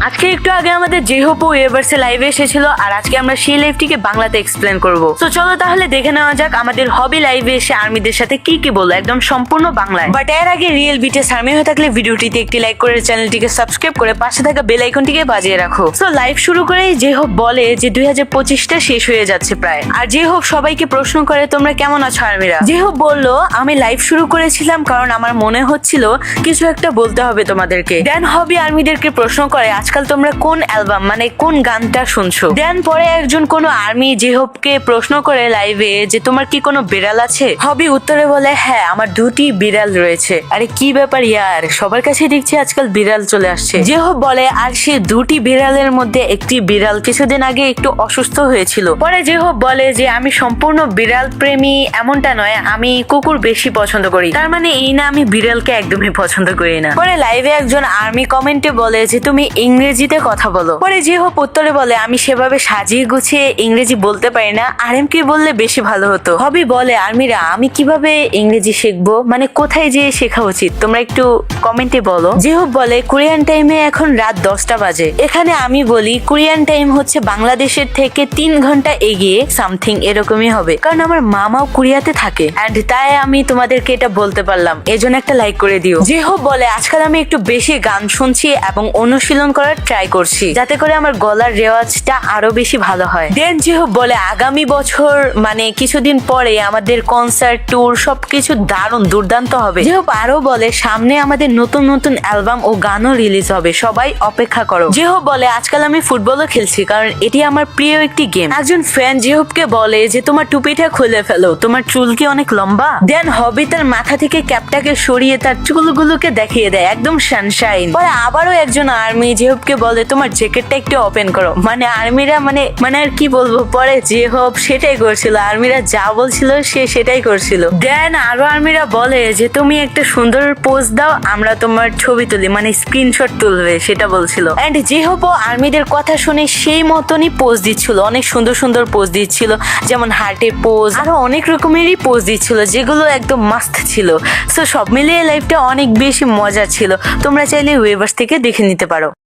আজকে একটু আগে আমাদের জেহোপ ইউনিভার্সে লাইভে এসেছিল, আর আজকে আমরা সেই লাইভটিকে বাংলাতে এক্সপ্লেন করব। তো চলো তাহলে দেখে নেওয়া যাক আমাদের হবি লাইভে এসে আর্মিদের সাথে কি কি বললো, একদম সম্পূর্ণ বাংলায়। বাট এর আগে রিয়েল বিটিএস আর্মি হয়ে থাকলে ভিডিওটিতে একটি লাইক করে চ্যানেলটিকে সাবস্ক্রাইব করে পাশে থাকা বেল আইকনটিকে বাজিয়ে রাখো। সো লাইভ শুরু করেই জেহোপ বলে যে 2025টা শেষ হয়ে যাচ্ছে প্রায়, আর জেহোপ সবাইকে প্রশ্ন করে তোমরা কেমন আছো আর্মিরা। জেহোপ বলল আমি লাইভ শুরু করেছিলাম কারণ আমার মনে হচ্ছিল কিছু একটা বলতে হবে তোমাদেরকে। দেন হবি আর্মিদেরকে প্রশ্ন করে আজকাল তোমরা কোন অ্যালবাম মানে কোন গানটা শুনছো। দেন পরে একজন কোন আর্মি জেহোপকে প্রশ্ন করে লাইভে যে তোমার কি কোনো বিড়াল আছে। হবি উত্তরে বলে হ্যাঁ আমার দুটি বিড়াল রয়েছে। আরে কি ব্যাপার ইয়ার, সবার কাছে দেখছি আজকাল বিড়াল চলে আসছে। জেহোপ বলে আর সে দুটি বিড়ালের মধ্যে একটি বিড়াল কিছুদিন আগে একটু অসুস্থ হয়েছিল। পরে জেহোপ বলে যে আমি সম্পূর্ণ বিড়াল প্রেমী এমনটা নয়, আমি কুকুর বেশি পছন্দ করি। তার মানে এই না আমি বিড়ালকে একদমই পছন্দ করি না। পরে লাইভে একজন আর্মি কমেন্টে বলে যে তুমি ইংরেজিতে কথা বলো। পরে জেহোপ উত্তরে বলে আমি সেভাবে সাজিয়ে গুছিয়ে ইংরেজি বলতে পারি না, আরএমকে বললে বেশি ভালো হতো। হবি বলে আর্মিরা আমি কিভাবে ইংরেজি শিখবো, মানে কোথায় যেয়ে শেখা উচিত তোমরা একটু কমেন্টে বলো। জেহোপ বলে কোরিয়ান টাইমে এখন রাত 10টা বাজে। এখানে আমি বলি কোরিয়ান টাইম হচ্ছে বাংলাদেশের থেকে 3 ঘন্টা এগিয়ে সামথিং এরকমই হবে, কারণ আমার মামাও কোরিয়াতে থাকে এন্ড তাই আমি তোমাদেরকে এটা বলতে পারলাম, এজন্য একটা লাইক করে দিও। জেহোপ বলে আজকাল আমি একটু বেশি গান শুনছি এবং অনুশীলন করার ট্রাই করছি যাতে করে আমার গলার রেওয়াজটা আরো বেশি ভালো হয়। দেন জেহোপ বলে আগামী বছর মানে কিছুদিন পরে আমাদের কনসার্ট ট্যুর সবকিছু দারুণ দুর্দান্ত হবে। জেহোপ আরো বলে সামনে আমাদের নতুন নতুন অ্যালবাম ও গানও রিলিজ হবে, সবাই অপেক্ষা করো। জেহোপ বলে আজকাল আমি ফুটবলও খেলছি কারণ এটি আমার প্রিয় একটি গেম। একজন ফ্যান জেহোপকে বলে যে তোমার টুপিটা খুলে ফেলো, তোমার চুল কি অনেক লম্বা। দেন হবি তার মাথা থেকে ক্যাপটাকে সরিয়ে তার চুলগুলোকে দেখিয়ে দেয় একদম সানশাইন। পরে আবারও একজন আর্মি জেহোপকে বলে তোমার জ্যাকেটটা একটু ওপেন করো। মানে আর্মিরা মানে আর কি বলবো, পরে জেহোপ সেটাই করছিল, আর্মিরা যা বলছিল সে সেটাই করছিল। দেন আরো আর্মিরা বলে যে তুমি একটা সুন্দর পোজ দাও, আমরা তোমার ছবি তুলি মানে স্ক্রিনশট তুলবে, সেটা বলছিল। এন্ড জেহোপ আর্মিদের কথা শুনে সেই মতনই পোজ দিচ্ছিল, অনেক সুন্দর সুন্দর পোজ দিচ্ছিল, যেমন হার্টে পোজ, আরো অনেক রকমেরই পোজ দিচ্ছিল যেগুলো একদম মাস্ত ছিল। সো সব মিলিয়ে লাইফটা অনেক বেশি মজা ছিল, তোমরা চাইলে ওয়েভার্স থেকে দেখে নিতে পারো।